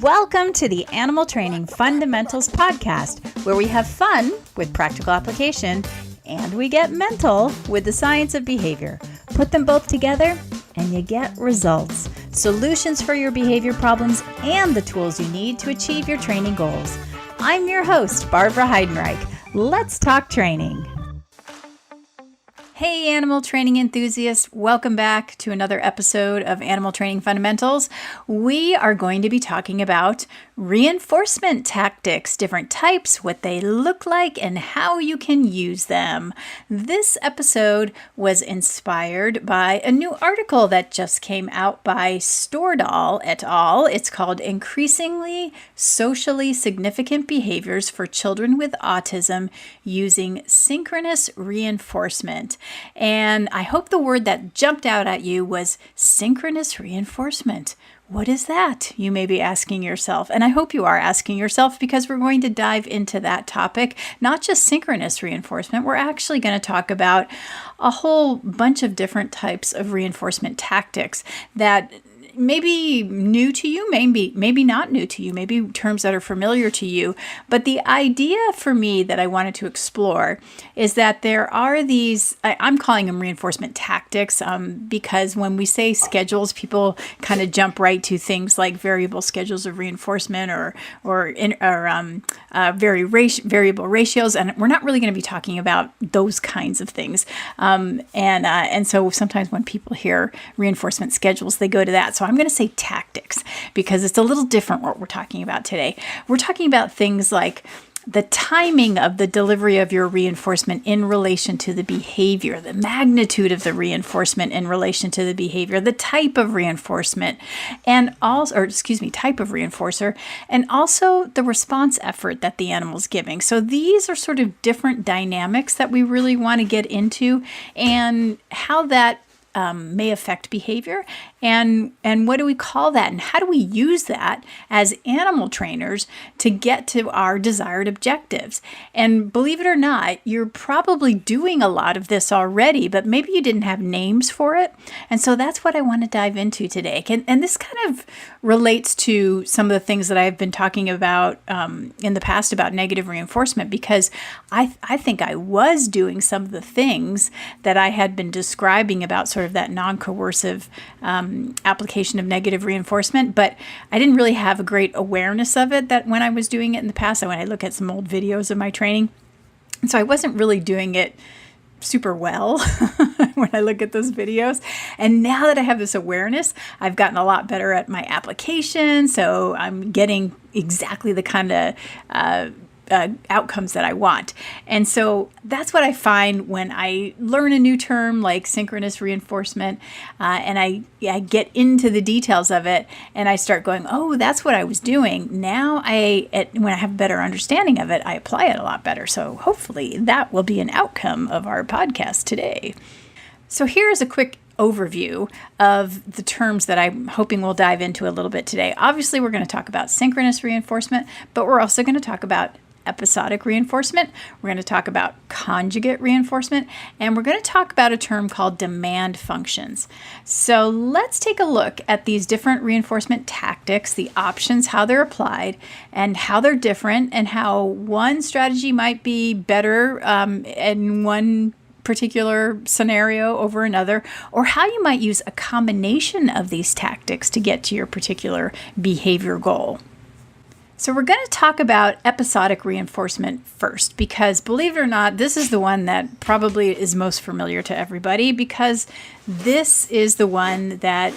Welcome to the Animal Training Fundamentals podcast, where we have fun with practical application and we get mental with the science of behavior. Put them both together and you get results, solutions for your behavior problems, and the tools you need to achieve your training goals. I'm your host, Barbara Heidenreich. Let's talk training. Hey, animal training enthusiasts. Welcome back to another episode of Animal Training Fundamentals. We are going to be talking about reinforcement tactics, different types, what they look like, and how you can use them. This episode was inspired by a new article that just came out by Stordahl et al. It's called Increasingly Socially Significant Behaviors for Children with Autism Using Synchronous Reinforcement. And I hope the word that jumped out at you was synchronous reinforcement. What is that? You may be asking yourself, and I hope you are asking yourself, because we're going to dive into that topic, not just synchronous reinforcement. We're actually going to talk about a whole bunch of different types of reinforcement tactics that may be new to you, maybe not new to you, maybe terms that are familiar to you. But the idea for me that I wanted to explore is that there are these, I'm calling them reinforcement tactics, because when we say schedules, people kind of jump right to things like variable schedules of reinforcement or variable ratios, and we're not really going to be talking about those kinds of things. And so sometimes when people hear reinforcement schedules, they go to that. So I'm going to say tactics because it's a little different what we're talking about today. We're talking about things like the timing of the delivery of your reinforcement in relation to the behavior, the magnitude of the reinforcement in relation to the behavior, the type of reinforcement, type of reinforcer, and also the response effort that the animal's giving. So these are sort of different dynamics that we really want to get into, and how that may affect behavior, and what do we call that, and how do we use that as animal trainers to get to our desired objectives. And believe it or not, you're probably doing a lot of this already, but maybe you didn't have names for it. And so that's what I want to dive into today. And this kind of relates to some of the things that I've been talking about in the past about negative reinforcement, because I think I was doing some of the things that I had been describing about sort of that non-coercive application of negative reinforcement, but I didn't really have a great awareness of it that when I was doing it in the past. When I look at some old videos of my training, and so I wasn't really doing it super well when I look at those videos. And now that I have this awareness, I've gotten a lot better at my application, so I'm getting exactly the kind of outcomes that I want. And so that's what I find when I learn a new term like synchronous reinforcement, and I get into the details of it, and I start going, oh, that's what I was doing. Now when I have a better understanding of it, I apply it a lot better. So hopefully that will be an outcome of our podcast today. So here's a quick overview of the terms that I'm hoping we'll dive into a little bit today. Obviously, we're going to talk about synchronous reinforcement, but we're also going to talk about episodic reinforcement. We're going to talk about conjugate reinforcement, and we're going to talk about a term called demand functions. So let's take a look at these different reinforcement tactics, the options, how they're applied, and how they're different, and how one strategy might be better in one particular scenario over another, or how you might use a combination of these tactics to get to your particular behavior goal. So we're going to talk about episodic reinforcement first, because believe it or not, this is the one that probably is most familiar to everybody, because this is the one that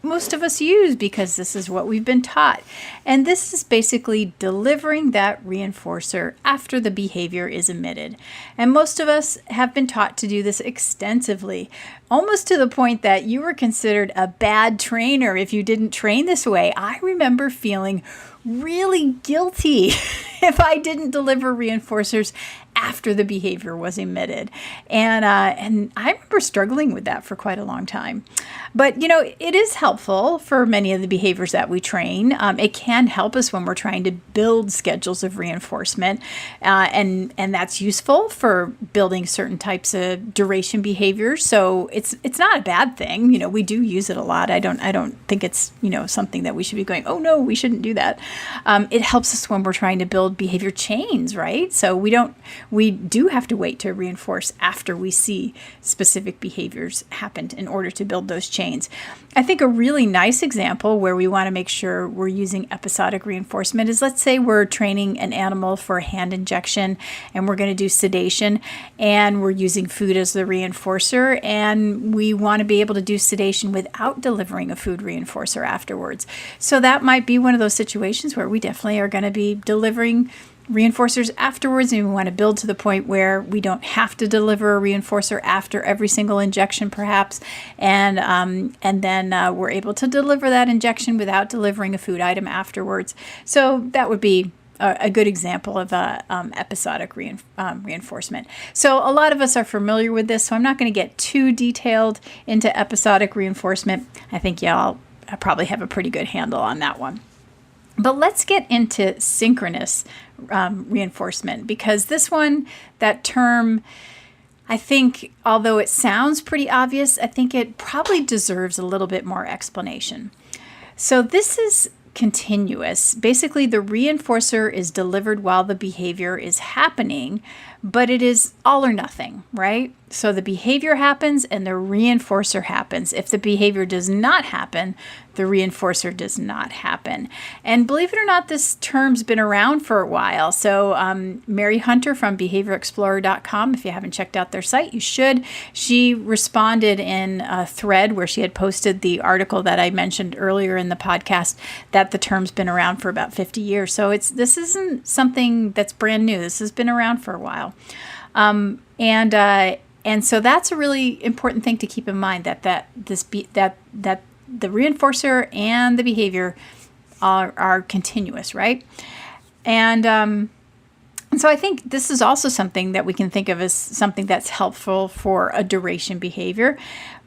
most of us use because this is what we've been taught. And this is basically delivering that reinforcer after the behavior is emitted. And most of us have been taught to do this extensively, almost to the point that you were considered a bad trainer if you didn't train this way. I remember feeling really guilty if I didn't deliver reinforcers after the behavior was emitted. And I remember struggling with that for quite a long time. But, it is helpful for many of the behaviors that we train. It can help us when we're trying to build schedules of reinforcement. And that's useful for building certain types of duration behaviors. So it's not a bad thing. We do use it a lot. I don't think it's, something that we should be going, oh no, we shouldn't do that. It helps us when we're trying to build behavior chains, right? So we do have to wait to reinforce after we see specific behaviors happen in order to build those chains. I think a really nice example where we want to make sure we're using episodic reinforcement is, let's say we're training an animal for a hand injection and we're going to do sedation and we're using food as the reinforcer, and we want to be able to do sedation without delivering a food reinforcer afterwards. So that might be one of those situations where we definitely are going to be delivering reinforcers afterwards, and we want to build to the point where we don't have to deliver a reinforcer after every single injection, perhaps, and then we're able to deliver that injection without delivering a food item afterwards. So that would be a good example of episodic reinforcement. So a lot of us are familiar with this, so I'm not going to get too detailed into episodic reinforcement. I think y'all probably have a pretty good handle on that one. But let's get into synchronous reinforcement, because this one, that term, I think, although it sounds pretty obvious, I think it probably deserves a little bit more explanation. So this is continuous. Basically, the reinforcer is delivered while the behavior is happening, but it is all or nothing, right? So the behavior happens and the reinforcer happens. If the behavior does not happen, the reinforcer does not happen. And believe it or not, this term's been around for a while. So Mary Hunter from behaviorexplorer.com, if you haven't checked out their site, you should. She responded in a thread where she had posted the article that I mentioned earlier in the podcast that the term's been around for about 50 years. So this isn't something that's brand new. This has been around for a while. And so that's a really important thing to keep in mind, that the reinforcer and the behavior are continuous, right? And so I think this is also something that we can think of as something that's helpful for a duration behavior.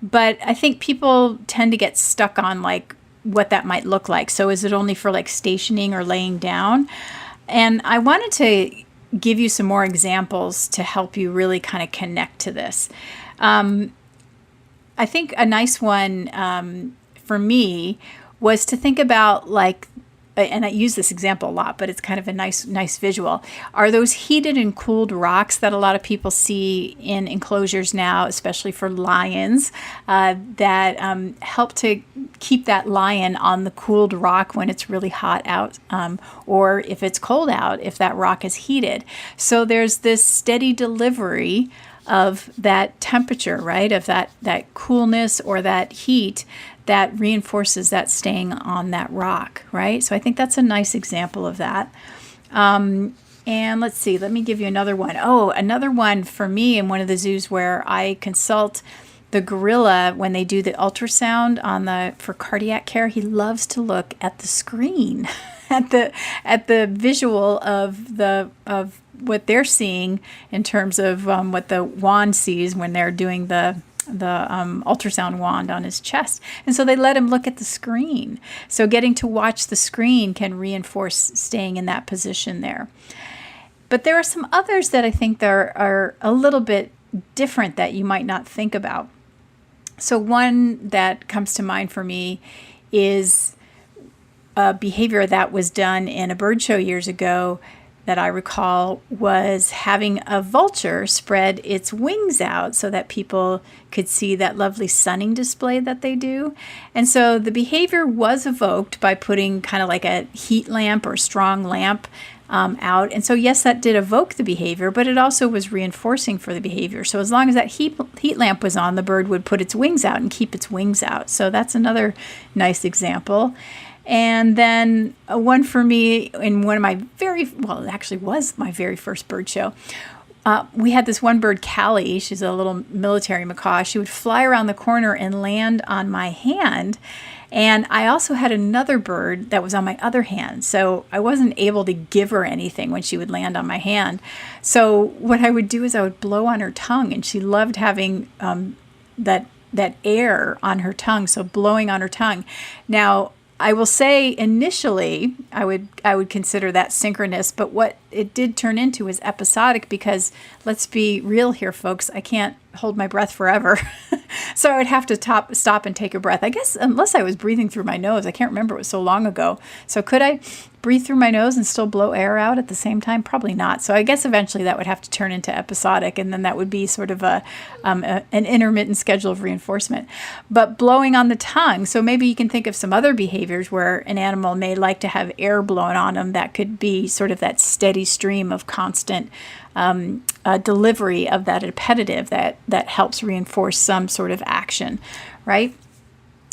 But I think people tend to get stuck on like what that might look like. So is it only for like stationing or laying down? And I wanted to give you some more examples to help you really kind of connect to this. I think a nice one for me was to think about, like, and I use this example a lot, but it's kind of a nice visual, are those heated and cooled rocks that a lot of people see in enclosures now, especially for lions, that help to keep that lion on the cooled rock when it's really hot out, or if it's cold out, if that rock is heated. So there's this steady delivery of that temperature, right, of that coolness or that heat that reinforces that staying on that rock, right? So I think that's a nice example of that. And let's see, let me give you another one. Oh, another one for me in one of the zoos where I consult the gorilla when they do the ultrasound for cardiac care. He loves to look at the screen, at the visual of what they're seeing in terms of what the wand sees when they're doing the ultrasound wand on his chest. And so they let him look at the screen. So getting to watch the screen can reinforce staying in that position there. But there are some others that I think are a little bit different that you might not think about. So one that comes to mind for me is a behavior that was done in a bird show years ago that I recall was having a vulture spread its wings out so that people could see that lovely sunning display that they do. And so the behavior was evoked by putting kind of like a heat lamp or strong lamp out. And so yes, that did evoke the behavior, but it also was reinforcing for the behavior. So as long as that heat lamp was on, the bird would put its wings out and keep its wings out. So that's another nice example. And then one for me in one of my it actually was my very first bird show. We had this one bird, Callie. She's a little military macaw. She would fly around the corner and land on my hand. And I also had another bird that was on my other hand. So I wasn't able to give her anything when she would land on my hand. So what I would do is I would blow on her tongue, and she loved having that air on her tongue. So blowing on her tongue. Now, I will say initially I would consider that synchronous, but what it did turn into is episodic, because let's be real here, folks. I can't hold my breath forever. So I would have to stop and take a breath. I guess unless I was breathing through my nose. I can't remember. It was so long ago. So could I breathe through my nose and still blow air out at the same time? Probably not. So I guess eventually that would have to turn into episodic, and then that would be sort of an intermittent schedule of reinforcement. But blowing on the tongue, so maybe you can think of some other behaviors where an animal may like to have air blown on them. That could be sort of that steady stream of constant delivery of that appetitive that helps reinforce some sort of action, right?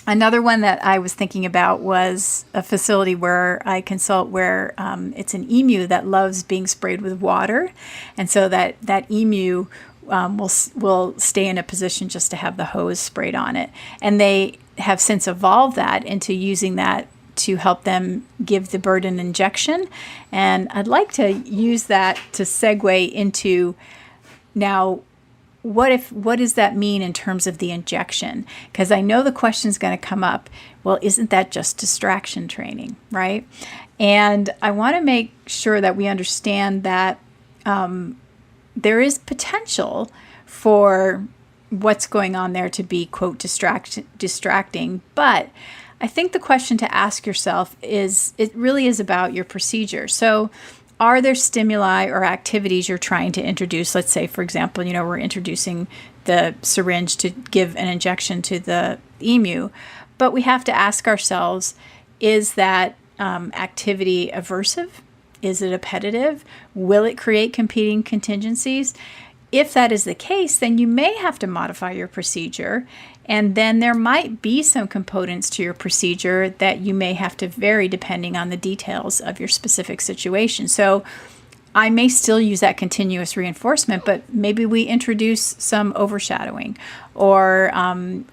Another one that I was thinking about was a facility where I consult where it's an emu that loves being sprayed with water. And so that emu will stay in a position just to have the hose sprayed on it. And they have since evolved that into using that to help them give the bird an injection. And I'd like to use that to segue into now, what does that mean in terms of the injection? Because I know the question's going to come up, well, isn't that just distraction training, right? And I want to make sure that we understand that there is potential for what's going on there to be, quote, distracting, but I think the question to ask yourself it really is about your procedure. So are there stimuli or activities you're trying to introduce? Let's say, for example, we're introducing the syringe to give an injection to the emu, but we have to ask ourselves, is that activity aversive? Is it appetitive? Will it create competing contingencies? If that is the case, then you may have to modify your procedure, and then there might be some components to your procedure that you may have to vary depending on the details of your specific situation. So I may still use that continuous reinforcement, but maybe we introduce some overshadowing, or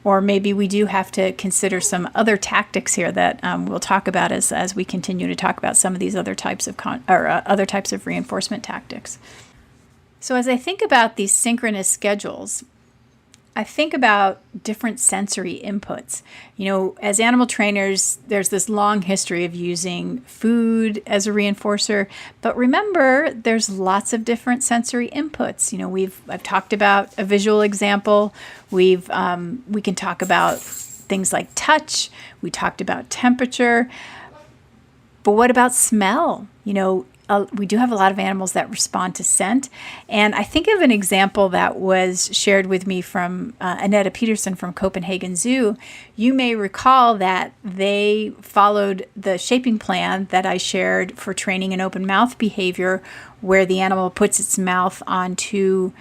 maybe we do have to consider some other tactics here that we'll talk about as we continue to talk about some of these other types of other types of reinforcement tactics. So as I think about these synchronous schedules, I think about different sensory inputs. As animal trainers, there's this long history of using food as a reinforcer, but remember, there's lots of different sensory inputs. I've talked about a visual example. We can talk about things like touch. We talked about temperature, but what about smell? We do have a lot of animals that respond to scent. And I think of an example that was shared with me from Annette Peterson from Copenhagen Zoo. You may recall that they followed the shaping plan that I shared for training an open mouth behavior, where the animal puts its mouth onto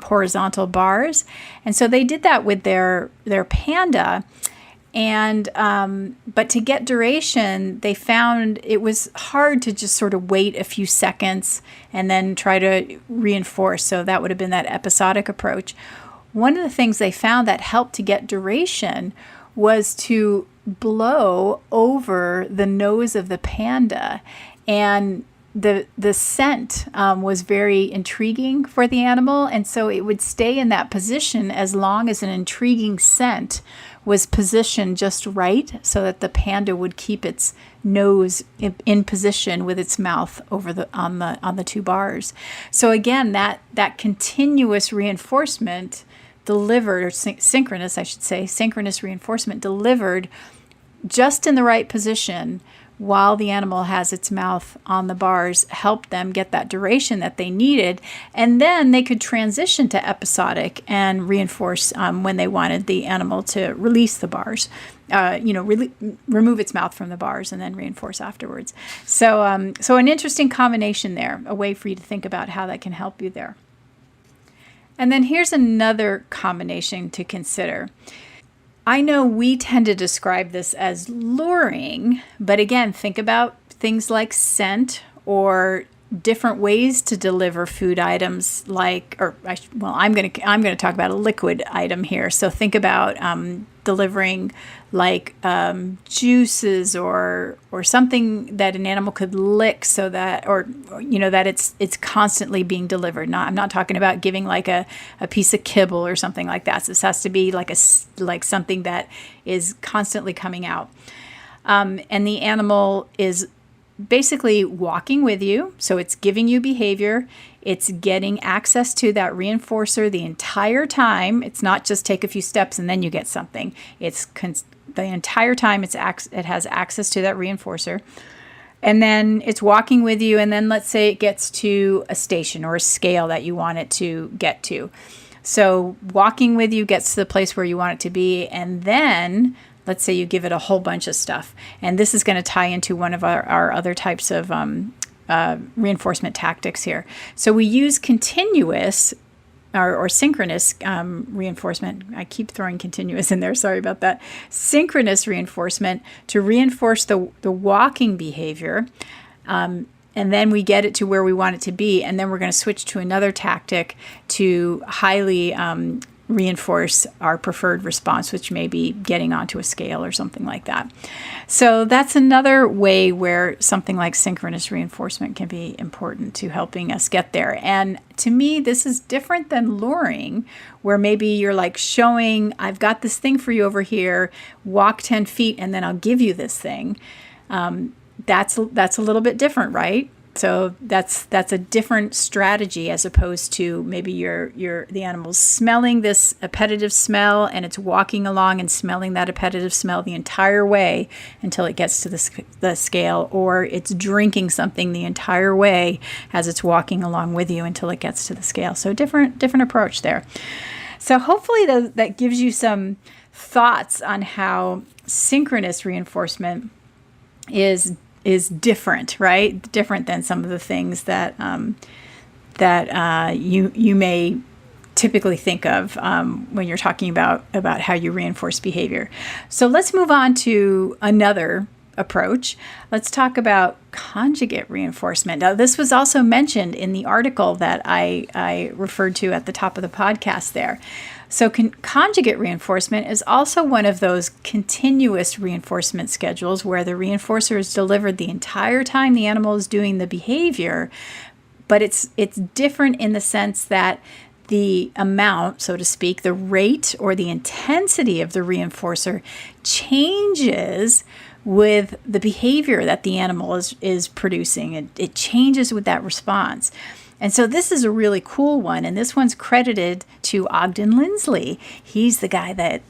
horizontal bars. And so they did that with their panda. And but to get duration, they found it was hard to just sort of wait a few seconds and then try to reinforce. So that would have been that episodic approach. One of the things they found that helped to get duration was to blow over the nose of the panda, and the scent was very intriguing for the animal, and so it would stay in that position as long as an intriguing scent was positioned just right, so that the panda would keep its nose in position with its mouth over on the two bars. So again, that continuous reinforcement delivered, or synchronous, I should say, synchronous reinforcement delivered just in the right position while the animal has its mouth on the bars, helped them get that duration that they needed. And then they could transition to episodic and reinforce when they wanted the animal to release the bars, remove its mouth from the bars and then reinforce afterwards. So an interesting combination there, a way for you to think about how that can help you there. And then here's another combination to consider. I know we tend to describe this as luring, but again, think about things like scent or different ways to deliver food items, I'm going to talk about a liquid item here. So think about delivering like juices or something that an animal could lick, so that, or that it's constantly being delivered. I'm not talking about giving like a piece of kibble or something like that. So this has to be like something that is constantly coming out, and the animal is basically walking with you. So it's giving you behavior. It's getting access to that reinforcer the entire time. It's not just take a few steps and then you get something. It's the entire time it has access to that reinforcer. And then it's walking with you. And then let's say it gets to a station or a scale that you want it to get to. So walking with you gets to the place where you want it to be. And then let's say you give it a whole bunch of stuff. And this is going to tie into one of our other types of reinforcement tactics here. So we use continuous or synchronous reinforcement. I keep throwing continuous in there. Sorry about that. Synchronous reinforcement to reinforce the walking behavior. And then we get it to where we want it to be. And then we're going to switch to another tactic to highly reinforce our preferred response, which may be getting onto a scale or something like that. So that's another way where something like synchronous reinforcement can be important to helping us get there. And to me, this is different than luring, where maybe you're like showing, I've got this thing for you over here, walk 10 feet and then I'll give you this thing. That's a little bit different, right? So that's a different strategy, as opposed to maybe the animal's smelling this appetitive smell and it's walking along and smelling that appetitive smell the entire way until it gets to the scale, or it's drinking something the entire way as it's walking along with you until it gets to the scale. So different approach there. So hopefully that gives you some thoughts on how synchronous reinforcement is different, right? Different than some of the things that you may typically think of when you're talking about how you reinforce behavior. So let's move on to another approach. Let's talk about conjugate reinforcement. Now, this was also mentioned in the article that I referred to at the top of the podcast there. So conjugate reinforcement is also one of those continuous reinforcement schedules where the reinforcer is delivered the entire time the animal is doing the behavior, but it's different in the sense that the amount, so to speak, the rate or the intensity of the reinforcer changes with the behavior that the animal is producing. It changes with that response. And so this is a really cool one, and this one's credited to Ogden Lindsley. He's the guy that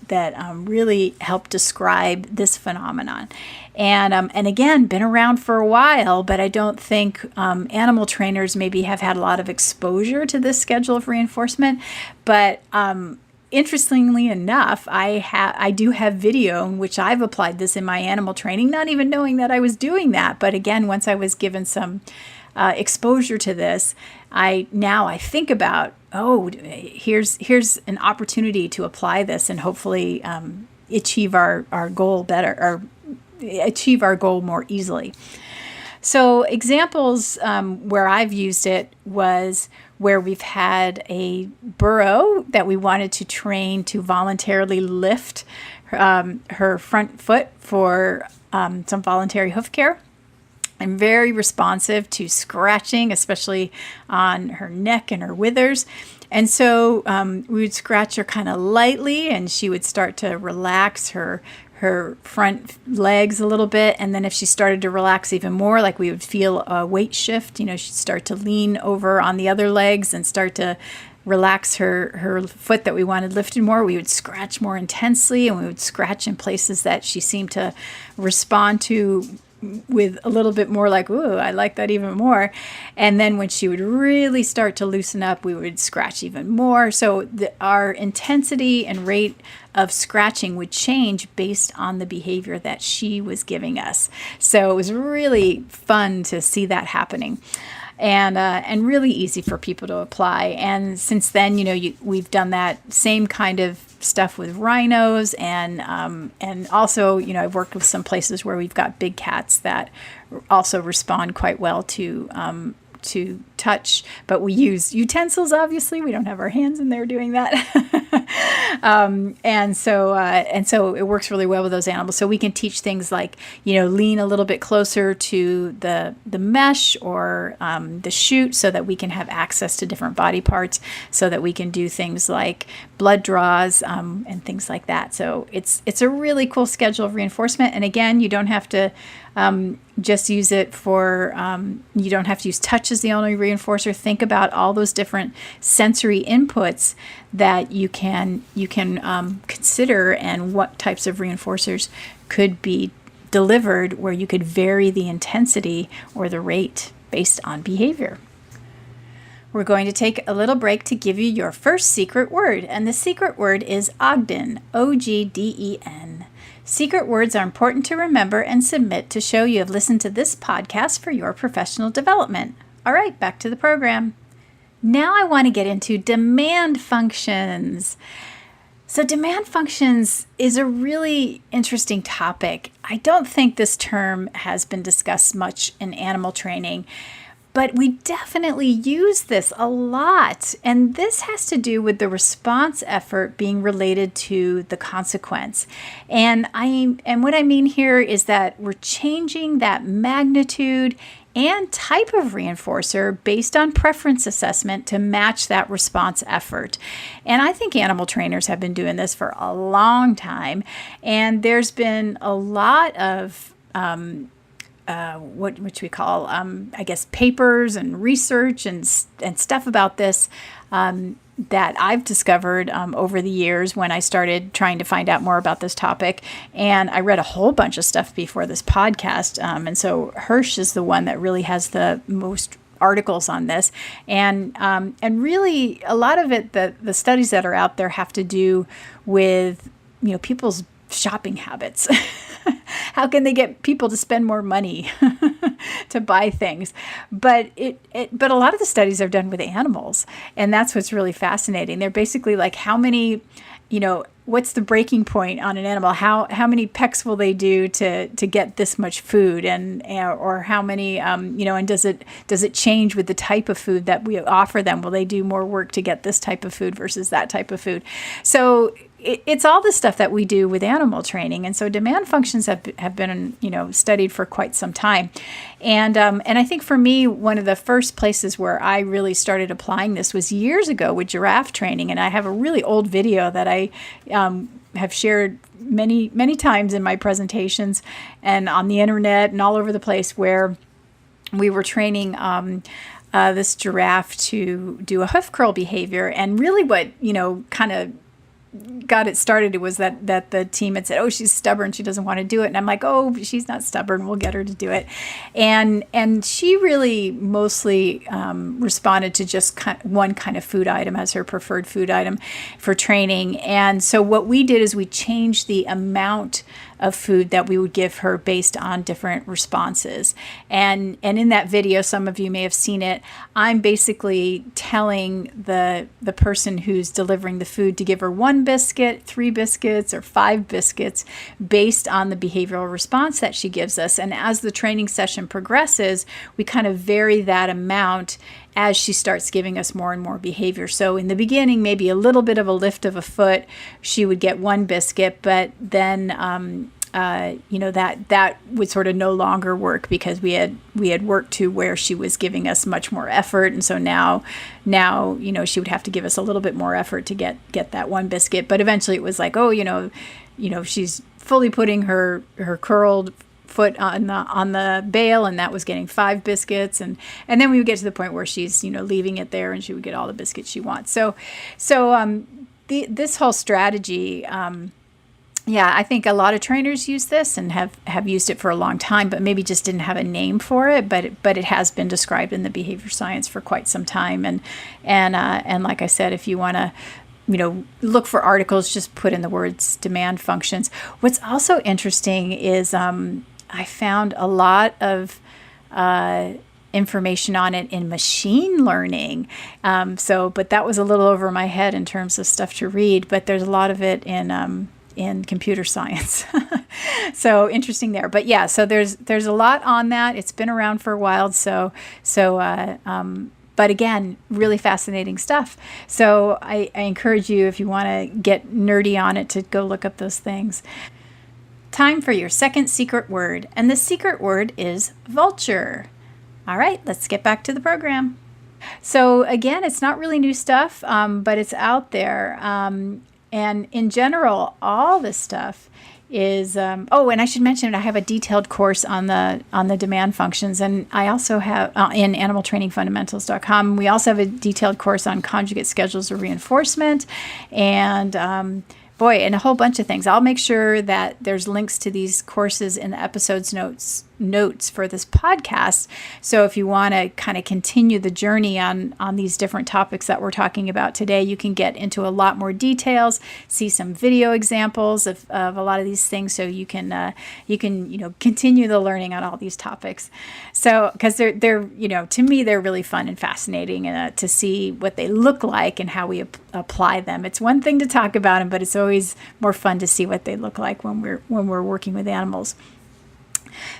really helped describe this phenomenon. And again, been around for a while, but I don't think animal trainers maybe have had a lot of exposure to this schedule of reinforcement. But interestingly enough, I do have video in which I've applied this in my animal training, not even knowing that I was doing that. But again, once I was given some exposure to this, I think about, here's an opportunity to apply this and hopefully achieve our goal better, or achieve our goal more easily. So examples where I've used it was where we've had a burro that we wanted to train to voluntarily lift her front foot for some voluntary hoof care. I'm very responsive to scratching, especially on her neck and her withers. And so we would scratch her kind of lightly, and she would start to relax her front legs a little bit. And then if she started to relax even more, like we would feel a weight shift, she'd start to lean over on the other legs and start to relax her foot that we wanted lifted more. We would scratch more intensely, and we would scratch in places that she seemed to respond to with a little bit more like, ooh, I like that even more. And then when she would really start to loosen up, we would scratch even more. So our intensity and rate of scratching would change based on the behavior that she was giving us. So it was really fun to see that happening. And really easy for people to apply. And since then, we've done that same kind of stuff with rhinos, and also, I've worked with some places where we've got big cats that also respond quite well to to touch, but we use utensils. Obviously, we don't have our hands in there doing that. And so it works really well with those animals. So we can teach things like, lean a little bit closer to the mesh or the chute, so that we can have access to different body parts, so that we can do things like blood draws and things like that. So it's a really cool schedule of reinforcement. And again, you don't have to just use it for, you don't have to use touch as the only reinforcer. Think about all those different sensory inputs that you can consider, and what types of reinforcers could be delivered where you could vary the intensity or the rate based on behavior. We're going to take a little break to give you your first secret word, and the secret word is Ogden, Ogden. Secret words are important to remember and submit to show you have listened to this podcast for your professional development. All right, back to the program. Now I want to get into demand functions. So demand functions is a really interesting topic. I don't think this term has been discussed much in animal training, but we definitely use this a lot. And this has to do with the response effort being related to the consequence. And what I mean here is that we're changing that magnitude and type of reinforcer based on preference assessment to match that response effort. And I think animal trainers have been doing this for a long time. And there's been a lot of which we call, I guess, papers and research and stuff about this that I've discovered over the years when I started trying to find out more about this topic. And I read a whole bunch of stuff before this podcast. And so Hirsch is the one that really has the most articles on this. And really a lot of it, the studies that are out there have to do with, people's shopping habits. How can they get people to spend more money to buy things? But but a lot of the studies are done with animals, and that's what's really fascinating. They're basically like, how many, what's the breaking point on an animal? How many pecks will they do to get this much food, or how many, and does it change with the type of food that we offer them? Will they do more work to get this type of food versus that type of food? So it's all the stuff that we do with animal training. And so demand functions have been, studied for quite some time. And I think for me, one of the first places where I really started applying this was years ago with giraffe training. And I have a really old video that I have shared many, many times in my presentations and on the internet and all over the place, where we were training this giraffe to do a hoof curl behavior. And really what, kind of got it started, it was that the team had said, "Oh, she's stubborn, she doesn't want to do it." And I'm like, "Oh, she's not stubborn, we'll get her to do it." And she really mostly responded to just one kind of food item as her preferred food item for training. And so what we did is we changed the amount of food that we would give her based on different responses. And in that video, some of you may have seen it, I'm basically telling the person who's delivering the food to give her 1 biscuit, 3 biscuits, or 5 biscuits based on the behavioral response that she gives us. And as the training session progresses, we kind of vary that amount as she starts giving us more and more behavior. So in the beginning, maybe a little bit of a lift of a foot, she would get 1 biscuit, but then that would sort of no longer work, because we had worked to where she was giving us much more effort. And so now she would have to give us a little bit more effort to get that 1 biscuit. But eventually it was like, she's fully putting her curled foot on the bale, and that was getting 5 biscuits, and then we would get to the point where she's leaving it there, and she would get all the biscuits she wants. So this whole strategy, I think a lot of trainers use this and have used it for a long time, but maybe just didn't have a name for it. But it has been described in the behavior science for quite some time, and like I said, if you want to look for articles, just put in the words demand functions. What's also interesting is I found a lot of information on it in machine learning. But that was a little over my head in terms of stuff to read, but there's a lot of it in in computer science. So interesting there. But yeah, so there's a lot on that. It's been around for a while. But again, really fascinating stuff. So I encourage you, if you want to get nerdy on it, to go look up those things. Time for your second secret word. And the secret word is vulture. All right, let's get back to the program. So again, it's not really new stuff, but it's out there. And in general, all this stuff is, and I should mention, I have a detailed course on the demand functions, and I also have in animaltrainingfundamentals.com. We also have a detailed course on conjugate schedules of reinforcement, and and a whole bunch of things. I'll make sure that there's links to these courses in the episode's notes for this podcast. So if you want to kind of continue the journey on these different topics that we're talking about today, you can get into a lot more details, see some video examples of a lot of these things, so you can continue the learning on all these topics. So because they're to me, they're really fun and fascinating, to see what they look like and how we apply them. It's one thing to talk about them, but it's always more fun to see what they look like when we're working with animals.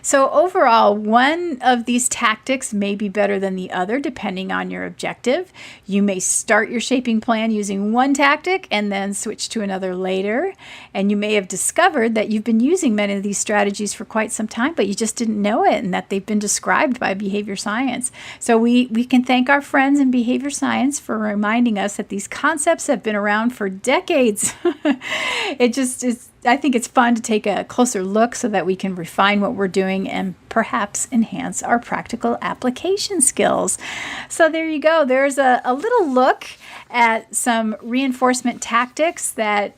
So overall, one of these tactics may be better than the other depending on your objective. You may start your shaping plan using one tactic and then switch to another later. And you may have discovered that you've been using many of these strategies for quite some time, but you just didn't know it, and that they've been described by behavior science. So we can thank our friends in behavior science for reminding us that these concepts have been around for decades. It just is. I think it's fun to take a closer look so that we can refine what we're doing and perhaps enhance our practical application skills. So there you go. There's a little look at some reinforcement tactics that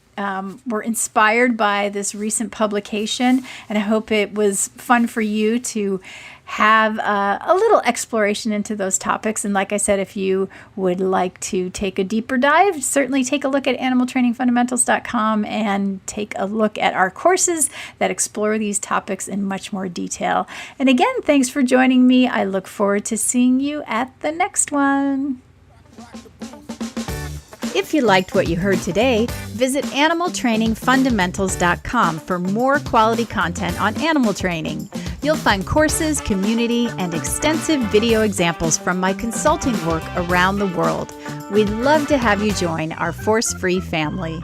were inspired by this recent publication, and I hope it was fun for you to have a little exploration into those topics. And like I said, if you would like to take a deeper dive, certainly take a look at animaltrainingfundamentals.com and take a look at our courses that explore these topics in much more detail. And again, thanks for joining me. I look forward to seeing you at the next one. If you liked what you heard today, visit animaltrainingfundamentals.com for more quality content on animal training. You'll find courses, community, and extensive video examples from my consulting work around the world. We'd love to have you join our force-free family.